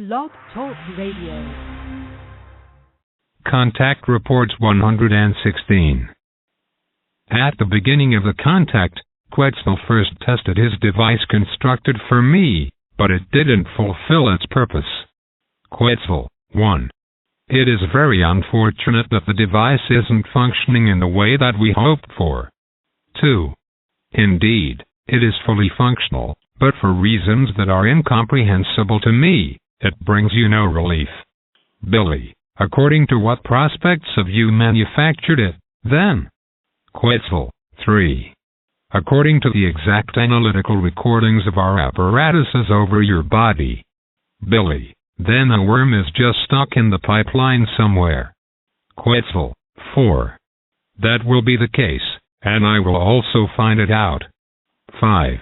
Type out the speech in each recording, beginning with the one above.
Blog Talk Radio. Contact Reports 116. At the beginning of the contact, Quetzal first tested his device constructed for me, but it didn't fulfill its purpose. Quetzal 1. It is very unfortunate that the device isn't functioning in the way that we hoped for. 2. Indeed, it is fully functional, but for reasons that are incomprehensible to me, it brings you no relief. Billy, according to what prospects have you manufactured it, then? Quetzal 3. According to the exact analytical recordings of our apparatuses over your body. Billy, then a worm is just stuck in the pipeline somewhere. Quetzal 4. That will be the case, and I will also find it out. 5.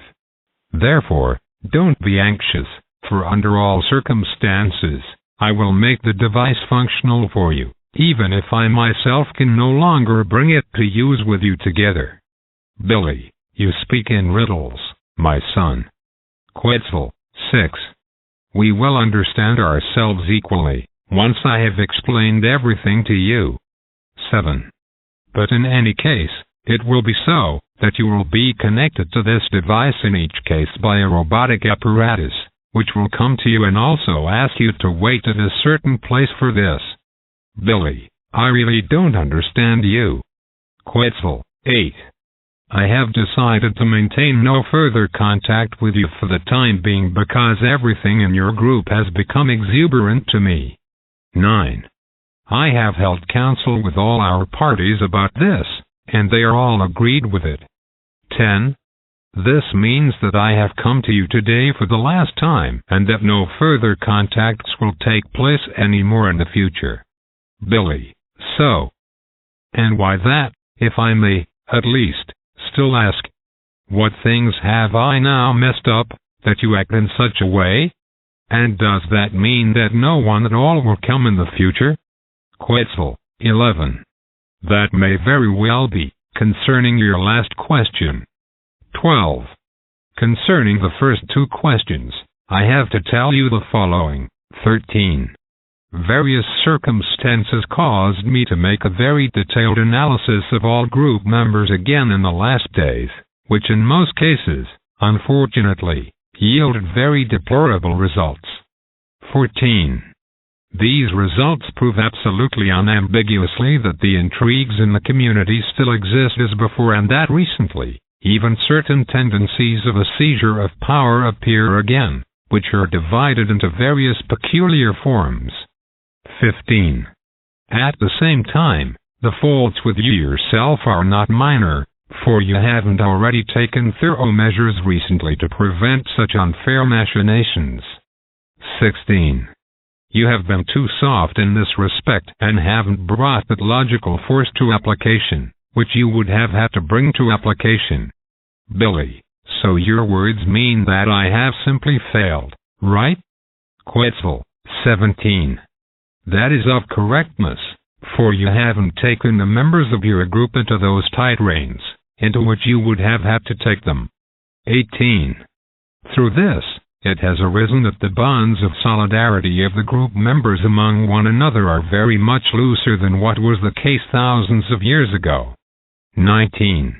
Therefore, don't be anxious, for under all circumstances, I will make the device functional for you, even if I myself can no longer bring it to use with you together. Billy, you speak in riddles, my son. Quetzal 6. We will understand ourselves equally, once I have explained everything to you. 7. But in any case, it will be so, that you will be connected to this device in each case by a robotic apparatus, which will come to you and also ask you to wait at a certain place for this. Billy, I really don't understand you. Quetzal 8. I have decided to maintain no further contact with you for the time being because everything in your group has become exuberant to me. 9. I have held counsel with all our parties about this, and they are all agreed with it. 10. This means that I have come to you today for the last time, and that no further contacts will take place anymore in the future. Billy, so. And why that, if I may, at least, still ask? What things have I now messed up, that you act in such a way? And does that mean that no one at all will come in the future? Quetzal 11. That may very well be, concerning your last question. 12. Concerning the first two questions, I have to tell you the following. 13. Various circumstances caused me to make a very detailed analysis of all group members again in the last days, which in most cases, unfortunately, yielded very deplorable results. 14. These results prove absolutely unambiguously that the intrigues in the community still exist as before, and that recently, even certain tendencies of a seizure of power appear again, which are divided into various peculiar forms. 15. At the same time, the faults with you yourself are not minor, for you haven't already taken thorough measures recently to prevent such unfair machinations. 16. You have been too soft in this respect and haven't brought that logical force to application, which you would have had to bring to application. Billy, so your words mean that I have simply failed, right? Quetzal 17. That is of correctness, for you haven't taken the members of your group into those tight reins, into which you would have had to take them. 18. Through this, it has arisen that the bonds of solidarity of the group members among one another are very much looser than what was the case thousands of years ago. 19.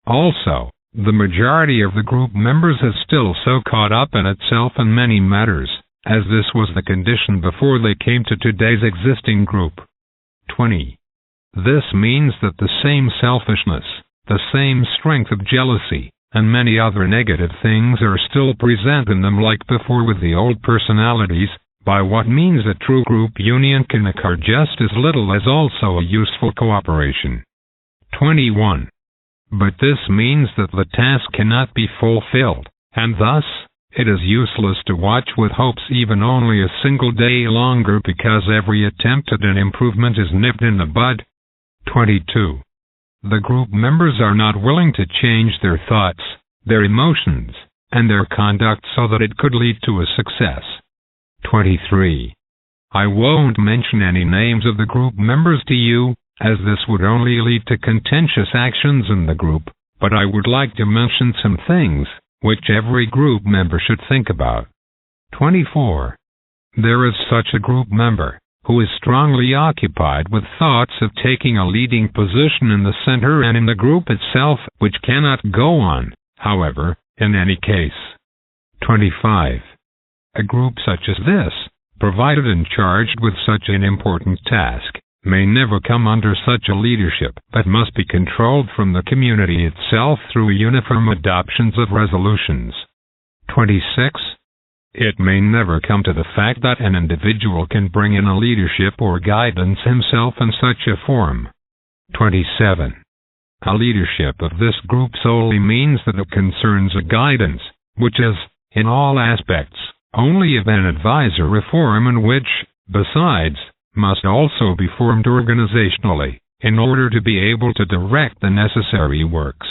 Also, the majority of the group members is still so caught up in itself in many matters, as this was the condition before they came to today's existing group. 20. This means that the same selfishness, the same strength of jealousy, and many other negative things are still present in them like before with the old personalities, by what means a true group union can occur just as little as also a useful cooperation. 21. But this means that the task cannot be fulfilled, and thus, it is useless to watch with hopes even only a single day longer because every attempt at an improvement is nipped in the bud. 22. The group members are not willing to change their thoughts, their emotions, and their conduct so that it could lead to a success. 23. I won't mention any names of the group members to you, as this would only lead to contentious actions in the group, but I would like to mention some things which every group member should think about. 24. there is such a group member who is strongly occupied with thoughts of taking a leading position in the center and in the group itself, which cannot go on, however, in any case. 25. A group such as this, provided and charged with such an important task, may never come under such a leadership, but must be controlled from the community itself through uniform adoptions of resolutions. 26. It may never come to the fact that an individual can bring in a leadership or guidance himself in such a form. 27. A leadership of this group solely means that it concerns a guidance, which is, in all aspects, only of an advisory form and which, besides, must also be formed organizationally, in order to be able to direct the necessary works.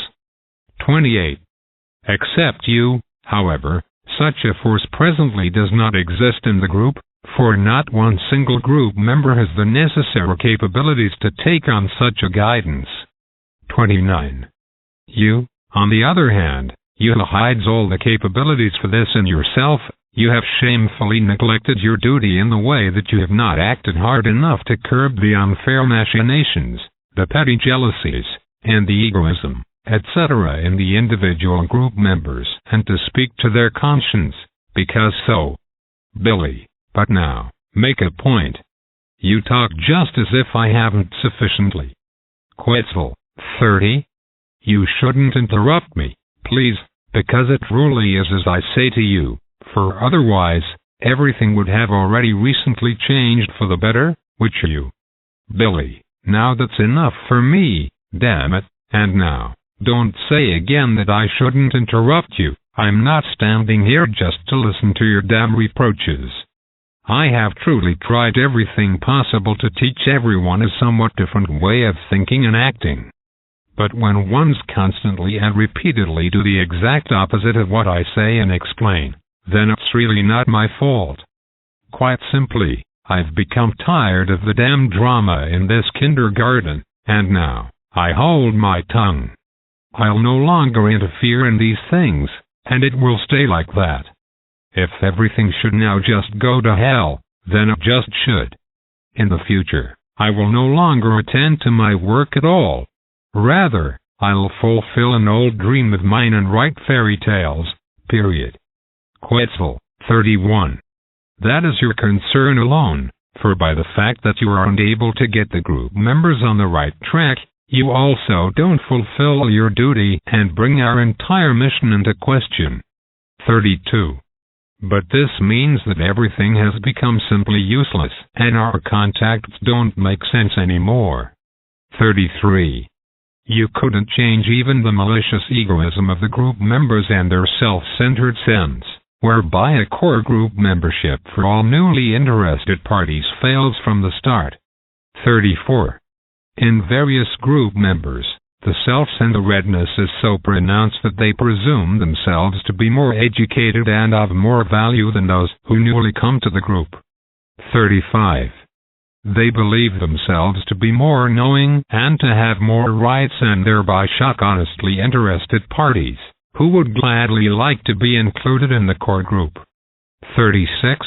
28. Except you, however, such a force presently does not exist in the group, for not one single group member has the necessary capabilities to take on such a guidance. 29. You, on the other hand, you who hides all the capabilities for this in yourself, you have shamefully neglected your duty in the way that you have not acted hard enough to curb the unfair machinations, the petty jealousies, and the egoism, etc. in the individual group members, and to speak to their conscience, because so. Billy, but now, make a point. You talk just as if I haven't sufficiently. Quetzal, 30. You shouldn't interrupt me, please, because it truly is as I say to you. For otherwise, everything would have already recently changed for the better, which you. Billy, now that's enough for me, damn it, and now, don't say again that I shouldn't interrupt you. I'm not standing here just to listen to your damn reproaches. I have truly tried everything possible to teach everyone a somewhat different way of thinking and acting. But when one's constantly and repeatedly do the exact opposite of what I say and explain, then it's really not my fault. Quite simply, I've become tired of the damn drama in this kindergarten, and now, I hold my tongue. I'll no longer interfere in these things, and it will stay like that. If everything should now just go to hell, then it just should. In the future, I will no longer attend to my work at all. Rather, I'll fulfill an old dream of mine and write fairy tales, period. Quetzal, 31. That is your concern alone, for by the fact that you are unable to get the group members on the right track, you also don't fulfill your duty and bring our entire mission into question. 32. But this means that everything has become simply useless, and our contacts don't make sense anymore. 33. You couldn't change even the malicious egoism of the group members and their self-centered sense, whereby a core group membership for all newly interested parties fails from the start. 34. In various group members, the self-centeredness is so pronounced that they presume themselves to be more educated and of more value than those who newly come to the group. 35. They believe themselves to be more knowing and to have more rights and thereby shock honestly interested parties, who would gladly like to be included in the core group. 36.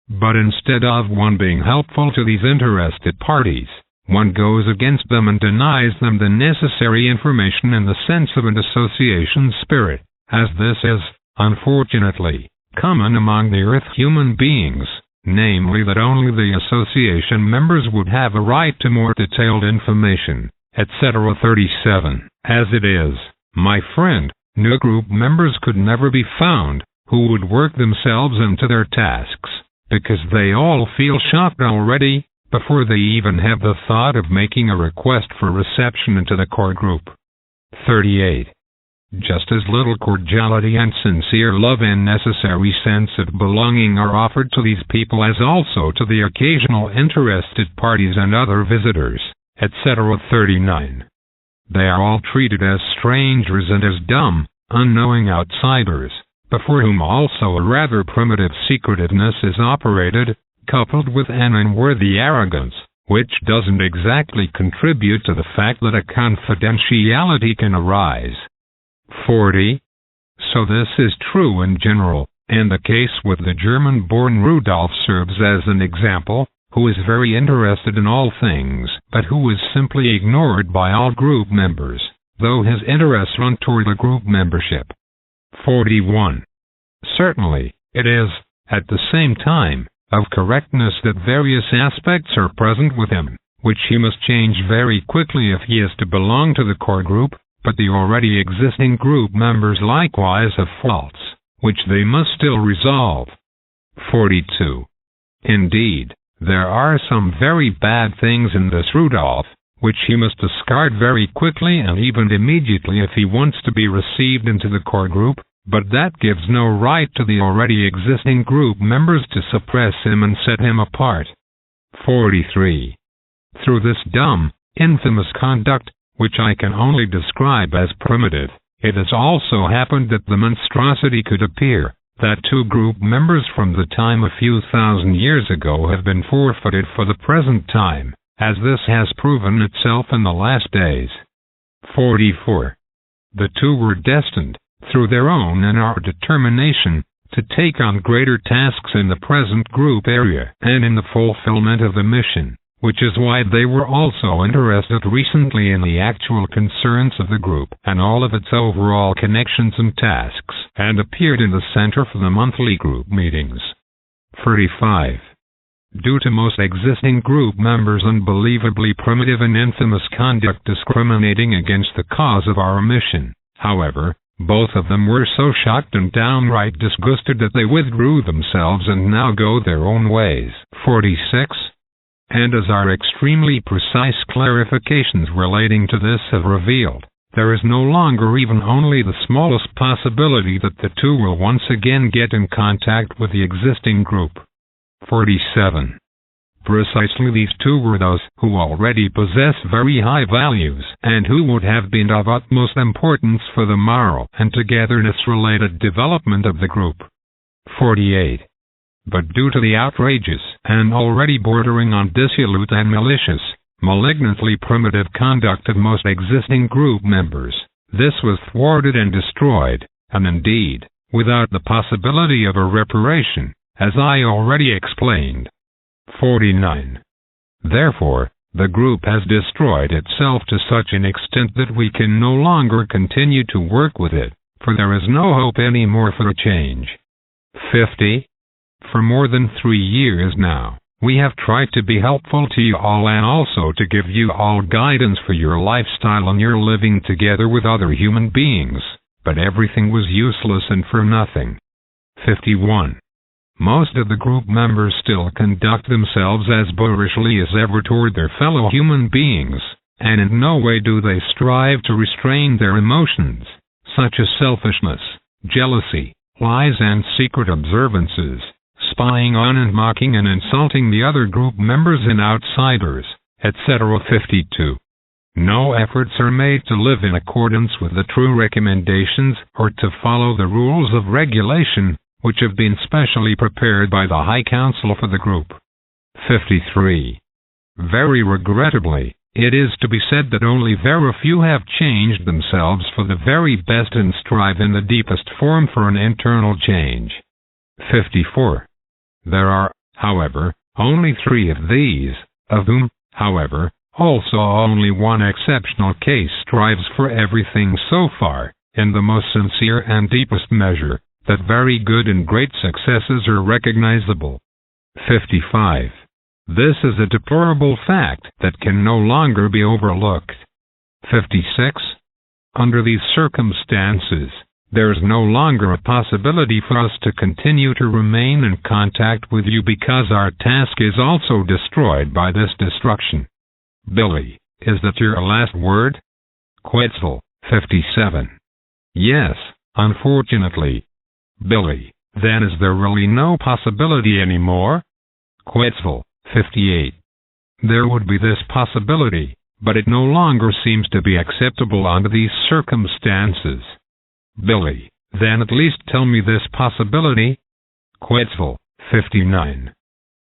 But instead of one being helpful to these interested parties, one goes against them and denies them the necessary information in the sense of an association spirit, as this is, unfortunately, common among the earth human beings, namely that only the association members would have a right to more detailed information, etc. 37. As it is, my friend, new group members could never be found, who would work themselves into their tasks, because they all feel shocked already, before they even have the thought of making a request for reception into the core group. 38. Just as little cordiality and sincere love and necessary sense of belonging are offered to these people as also to the occasional interested parties and other visitors, etc. 39. They are all treated as strangers and as dumb, unknowing outsiders, before whom also a rather primitive secretiveness is operated, coupled with an unworthy arrogance, which doesn't exactly contribute to the fact that a confidentiality can arise. 40. So this is true in general, And the case with the German-born Rudolf serves as an example, who is very interested in all things, but who is simply ignored by all group members, though his interests run toward the group membership. 41. Certainly, it is, at the same time, of correctness that various aspects are present with him, which he must change very quickly if he is to belong to the core group, but the already existing group members likewise have faults, which they must still resolve. 42. Indeed, there are some very bad things in this Rudolf, which he must discard very quickly and even immediately if he wants to be received into the core group, but that gives no right to the already existing group members to suppress him and set him apart. 43. Through this dumb, infamous conduct, which I can only describe as primitive, it has also happened that the monstrosity could appear, that two group members from the time a few thousand years ago have been forfeited for the present time, as this has proven itself in the last days. 44. The two were destined, through their own and our determination, to take on greater tasks in the present group area and in the fulfillment of the mission, which is why they were also interested recently in the actual concerns of the group and all of its overall connections and tasks, and appeared in the center for the monthly group meetings. 45. Due to most existing group members' unbelievably primitive and infamous conduct discriminating against the cause of our mission, however, both of them were so shocked and downright disgusted that they withdrew themselves and now go their own ways. 46. And as our extremely precise clarifications relating to this have revealed, there is no longer even only the smallest possibility that the two will once again get in contact with the existing group. 47. Precisely these two were those who already possess very high values and who would have been of utmost importance for the moral and togetherness-related development of the group. 48. But due to the outrageous and already bordering on dissolute and malicious, malignantly primitive conduct of most existing group members, this was thwarted and destroyed, and indeed, without the possibility of a reparation, as I already explained. 49. Therefore, the group has destroyed itself to such an extent that we can no longer continue to work with it, for there is no hope any more for a change. 50. For more than 3 years now, we have tried to be helpful to you all and also to give you all guidance for your lifestyle and your living together with other human beings, but everything was useless and for nothing. 51. Most of the group members still conduct themselves as boorishly as ever toward their fellow human beings, and in no way do they strive to restrain their emotions, such as selfishness, jealousy, lies and secret observances, spying on and mocking and insulting the other group members and outsiders, etc. 52. No efforts are made to live in accordance with the true recommendations or to follow the rules of regulation, which have been specially prepared by the High Council for the group. 53. Very regrettably, it is to be said that only very few have changed themselves for the very best and strive in the deepest form for an internal change. 54. There are, however, only 3 of these, of whom, however, also only one exceptional case strives for everything so far, in the most sincere and deepest measure, that very good and great successes are recognizable. 55. This is a deplorable fact that can no longer be overlooked. 56. Under these circumstances, there is no longer a possibility for us to continue to remain in contact with you because our task is also destroyed by this destruction. Billy, is that your last word? Quetzal, 57. Yes, unfortunately. Billy, then is there really no possibility anymore? Quetzal, 58. There would be this possibility, but it no longer seems to be acceptable under these circumstances. Billy, then at least tell me this possibility. Quetzal, 59.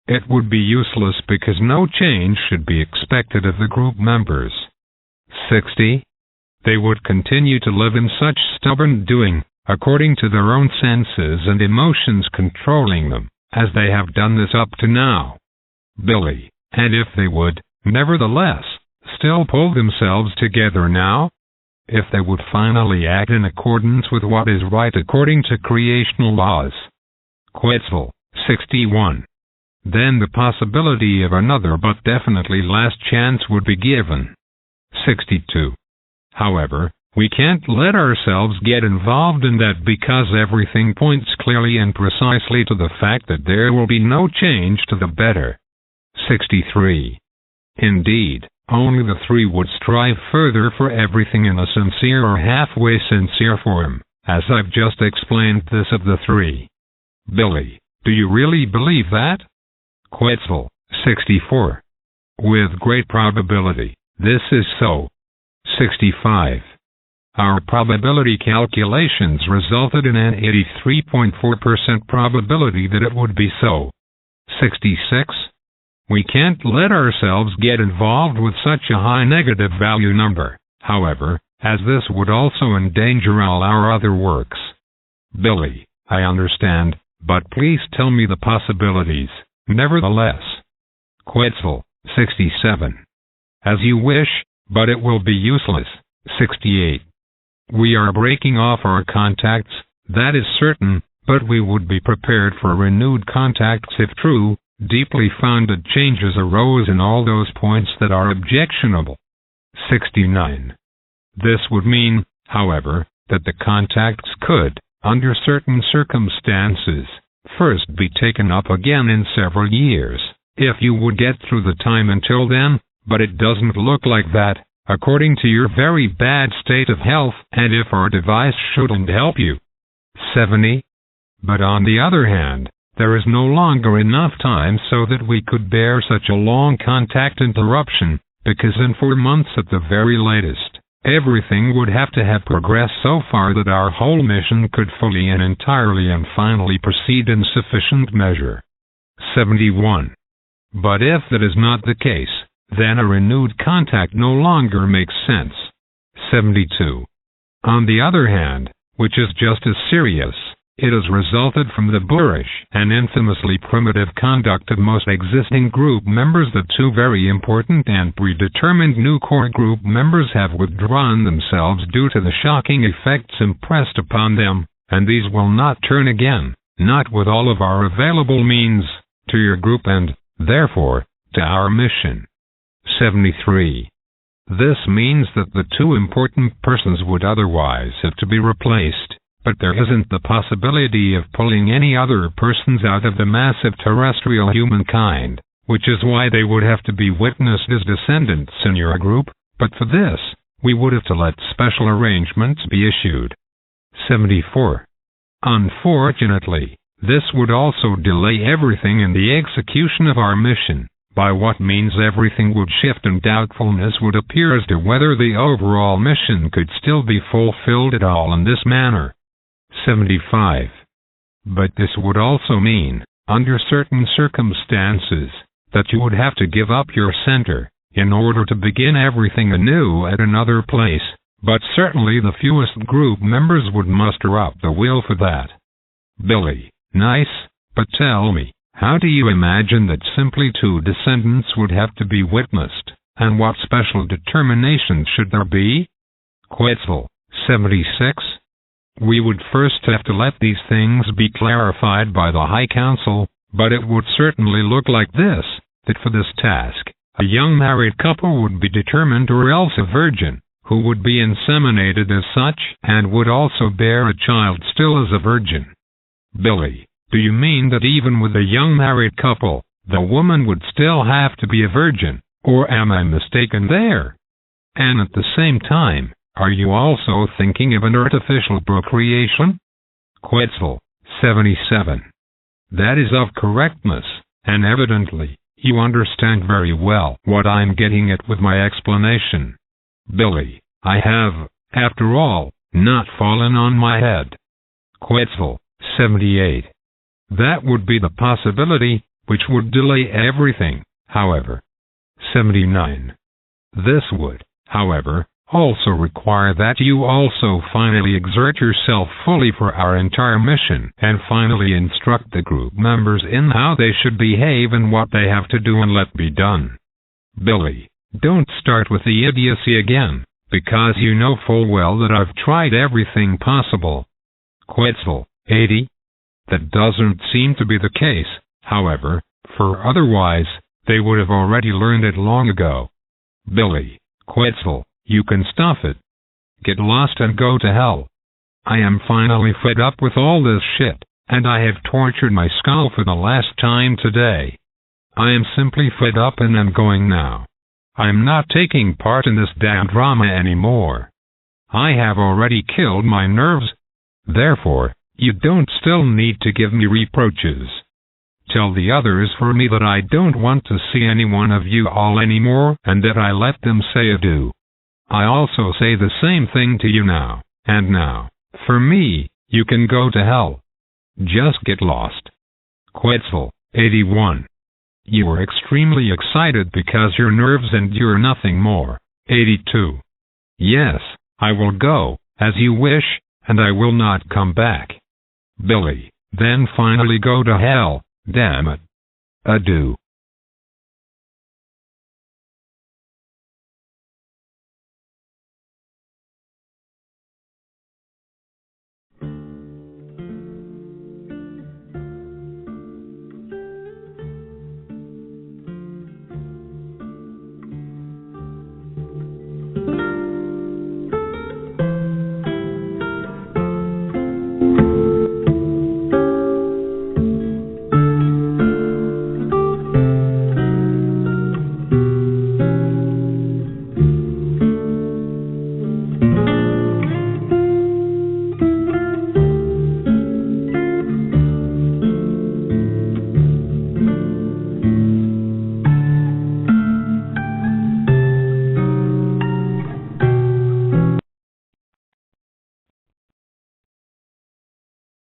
It would be useless because no change should be expected of the group members. 60. They would continue to live in such stubborn doing, according to their own senses and emotions controlling them, as they have done this up to now. Billy, and if they would, nevertheless, still pull themselves together now? If they would finally act in accordance with what is right according to creational laws. Quetzal, 61. Then the possibility of another but definitely last chance would be given. 62. However, we can't let ourselves get involved in that because everything points clearly and precisely to the fact that there will be no change to the better. 63. Indeed, only the three would strive further for everything in a sincere or halfway sincere form, as I've just explained this of the three. Billy, do you really believe that? Quetzal, 64. With great probability, this is so. 65. Our probability calculations resulted in an 83.4% probability that it would be so. 66. We can't let ourselves get involved with such a high negative value number, however, as this would also endanger all our other works. Billy, I understand, but please tell me the possibilities, nevertheless. Quetzal, 67. As you wish, but it will be useless. 68. We are breaking off our contacts, that is certain, but we would be prepared for renewed contacts if true, deeply founded changes arose in all those points that are objectionable. 69. This would mean, however, that the contacts could, under certain circumstances, first be taken up again in several years, if you would get through the time until then, but it doesn't look like that, according to your very bad state of health, and if our device shouldn't help you. 70. But on the other hand, there is no longer enough time so that we could bear such a long contact interruption, because in 4 months at the very latest, everything would have to have progressed so far that our whole mission could fully and entirely and finally proceed in sufficient measure. 71. But if that is not the case, then a renewed contact no longer makes sense. 72. On the other hand, which is just as serious, it has resulted from the boorish and infamously primitive conduct of most existing group members that 2 very important and predetermined new core group members have withdrawn themselves due to the shocking effects impressed upon them, and these will not turn again, not with all of our available means, to your group and, therefore, to our mission. 73. This means that the 2 important persons would otherwise have to be replaced, but there isn't the possibility of pulling any other persons out of the massive terrestrial humankind, which is why they would have to be witnessed as descendants in your group, but for this, we would have to let special arrangements be issued. 74. Unfortunately, this would also delay everything in the execution of our mission, by what means everything would shift and doubtfulness would appear as to whether the overall mission could still be fulfilled at all in this manner. 75. But this would also mean, under certain circumstances, that you would have to give up your center, in order to begin everything anew at another place, but certainly the fewest group members would muster up the will for that. Billy, nice, but tell me, how do you imagine that simply 2 descendants would have to be witnessed, and what special determination should there be? Quetzal, 76. We would first have to let these things be clarified by the High Council, but it would certainly look like this, that for this task, a young married couple would be determined or else a virgin, who would be inseminated as such and would also bear a child still as a virgin. Billy, do you mean that even with a young married couple, the woman would still have to be a virgin, or am I mistaken there? And at the same time, are you also thinking of an artificial procreation? Quetzal, 77. That is of correctness, and evidently, you understand very well what I'm getting at with my explanation. Billy, I have, after all, not fallen on my head. Quetzal, 78. That would be the possibility, which would delay everything, however. 79. This would, however, also require that you also finally exert yourself fully for our entire mission, and finally instruct the group members in how they should behave and what they have to do and let be done. Billy, don't start with the idiocy again, because you know full well that I've tried everything possible. Quetzal, 80. That doesn't seem to be the case, however, for otherwise, they would have already learned it long ago. Billy, Quetzal, you can stuff it. Get lost and go to hell. I am finally fed up with all this shit, and I have tortured my skull for the last time today. I am simply fed up and am going now. I am not taking part in this damn drama anymore. I have already killed my nerves. Therefore, you don't still need to give me reproaches. Tell the others for me that I don't want to see any one of you all anymore, and that I let them say adieu. I also say the same thing to you now, and now, for me, you can go to hell. Just get lost. Quetzal, 81. You are extremely excited because your nerves endure nothing more. 82. Yes, I will go, as you wish, and I will not come back. Billy, then finally go to hell, damn it. Adieu.